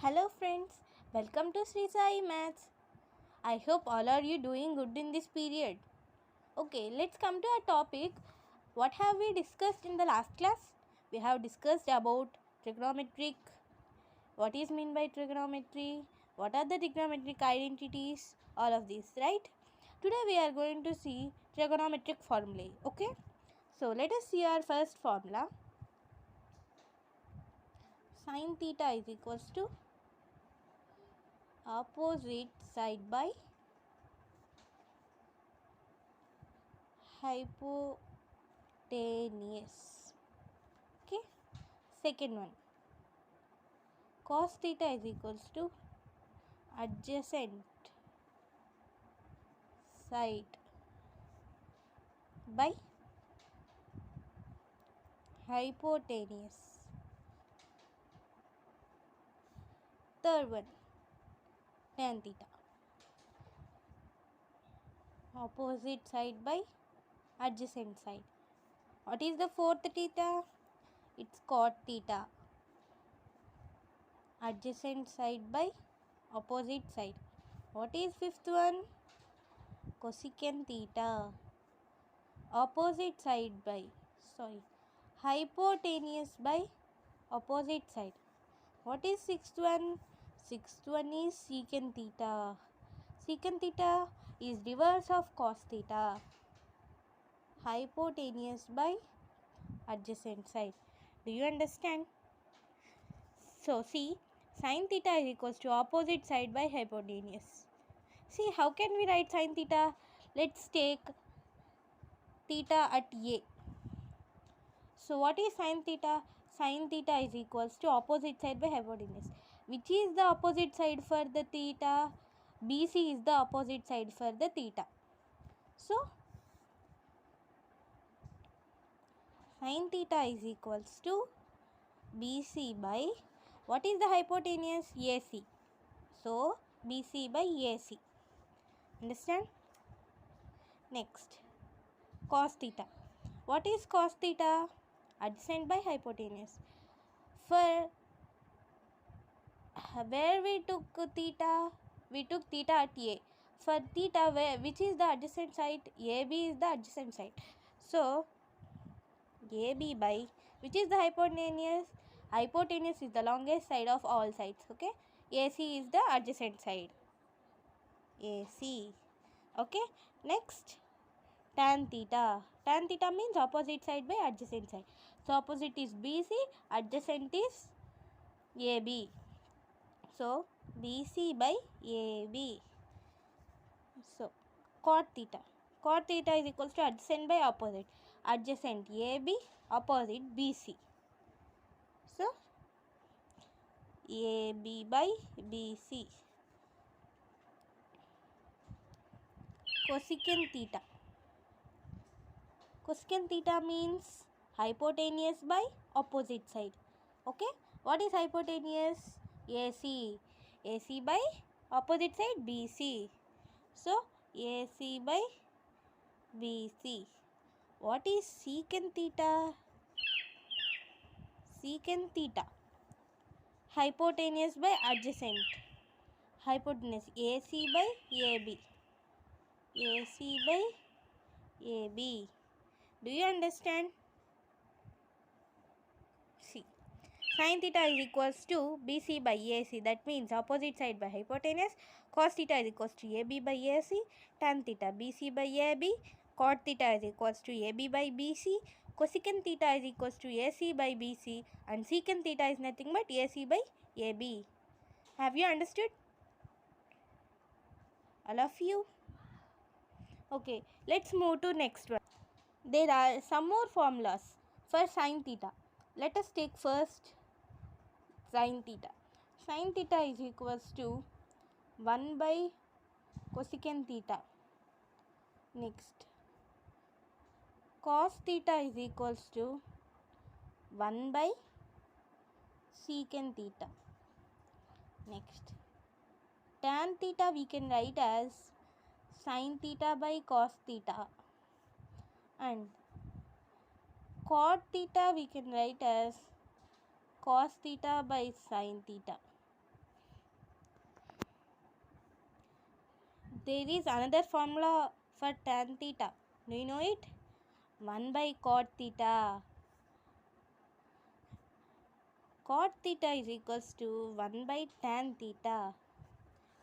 Hello friends, welcome to Sri Sai Maths. I hope all are you doing good in this period. Okay, let's come to our topic. What have we discussed in the last class? We have discussed about trigonometric. What is meant by trigonometry? What are the trigonometric identities? All of these, right? Today we are going to see trigonometric formulae. Okay? So let us see our first formula. Sin theta is equals to opposite side by hypotenuse. Okay, second one, cos theta is equals to adjacent side by hypotenuse. Third one, tan theta, opposite side by adjacent side. What is the fourth theta? It's cot theta, adjacent side by opposite side. What is fifth one? Cosecant theta, opposite side by hypotenuse by opposite side. What is sixth one? Sixth one is secant theta. Secant theta is reverse of cos theta. Hypotenuse by adjacent side. Do you understand? So see, sin theta is equals to opposite side by hypotenuse. See, how can we write sin theta? Let's take theta at A. So what is sin theta? Sin theta is equals to opposite side by hypotenuse. Which is the opposite side for the theta? BC is the opposite side for the theta. So sin theta is equals to BC by, what is the hypotenuse? AC. So BC by AC. Understand? Next, cos theta. What is cos theta? Adjacent by hypotenuse. For where we took theta? We took theta at A. For theta, which is the adjacent side? AB is the adjacent side. So AB by, which is the hypotenuse? Hypotenuse is the longest side of all sides. Okay, AC is the adjacent side. AC. Okay, next, tan theta. Tan theta means opposite side by adjacent side. So opposite is BC, adjacent is AB. So BC by AB. So cot theta. Cot theta is equals to adjacent by opposite. Adjacent AB, opposite BC. So AB by BC. Cosecant theta. Cosecant theta means hypotenuse by opposite side. Okay, what is hypotenuse? AC. AC by opposite side BC. So AC by BC. What is secant theta? Secant theta, hypotenuse by adjacent. Hypotenuse AC by AB. AC by AB. Do you understand? See, sin theta is equals to BC by AC. That means opposite side by hypotenuse. Cos theta is equals to AB by AC. Tan theta BC by AB. Cot theta is equals to AB by BC. Cosecant theta is equals to AC by BC. And secant theta is nothing but AC by AB. Have you understood? All of you? Okay, let's move to next one. There are some more formulas for sin theta. Let us take first sin theta. Sin theta is equals to 1 by cosecant theta. Next, cos theta is equals to 1 by secant theta. Next, tan theta we can write as sin theta by cos theta. And cot theta we can write as cos theta by sin theta. there is another formula for tan theta. Do you know it? 1 by cot theta. Cot theta is equals to 1 by tan theta.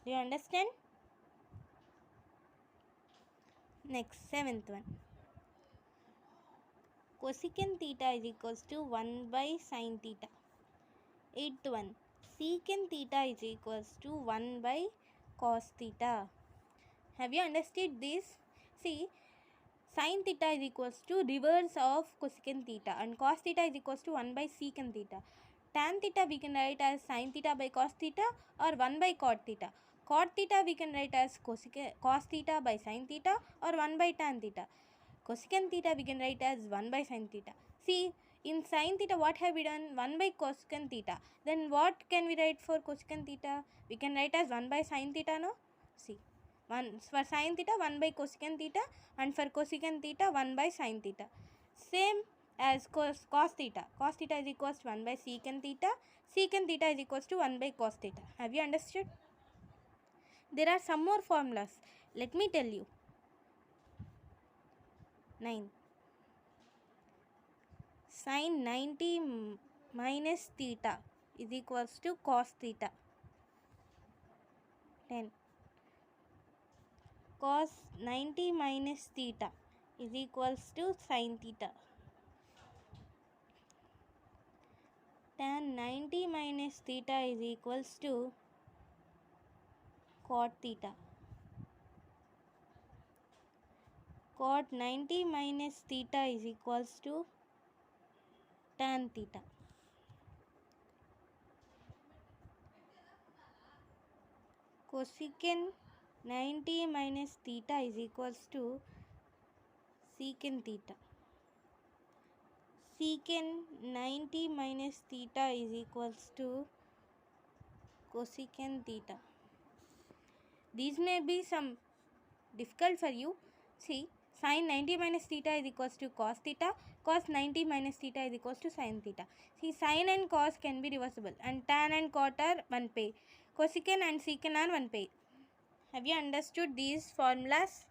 Do you understand? Next, seventh one. Cosecant theta is equals to 1 by sin theta. Eighth one. Secant theta is equals to 1 by cos theta. Have you understood this? See, sin theta is equals to reverse of cosecant theta and cos theta is equals to 1 by secant theta. Tan theta we can write as sin theta by cos theta or 1 by cot theta. Cot theta we can write as cos theta by sin theta or 1 by tan theta. Cosecant theta we can write as 1 by sin theta. See, in sin theta what have we done? 1 by cosecant theta. Then what can we write for cosecant theta? We can write as 1 by sin theta, no? See, for sin theta 1 by cosecant theta and for cosecant theta 1 by sin theta. Same as cos theta. Cos theta is equals to 1 by secant theta. Secant theta is equals to 1 by cos theta. Have you understood? There are some more formulas. Let me tell you. 9. Sin 90 minus theta is equals to cos theta. 10. Cos 90 minus theta is equals to sin theta. Tan 90 minus theta is equals to cot theta. Cot 90 minus theta is equals to tan theta. Cosecant 90 minus theta is equals to secant theta. Secant 90 minus theta is equals to cosecant theta. These may be some difficult for you. See, sin 90 minus theta is equals to cos theta. Cos 90 minus theta is equals to sin theta. See, sin and cos can be reversible and tan and cot are one pair. Cosecant and secant are one pair. Have you understood these formulas?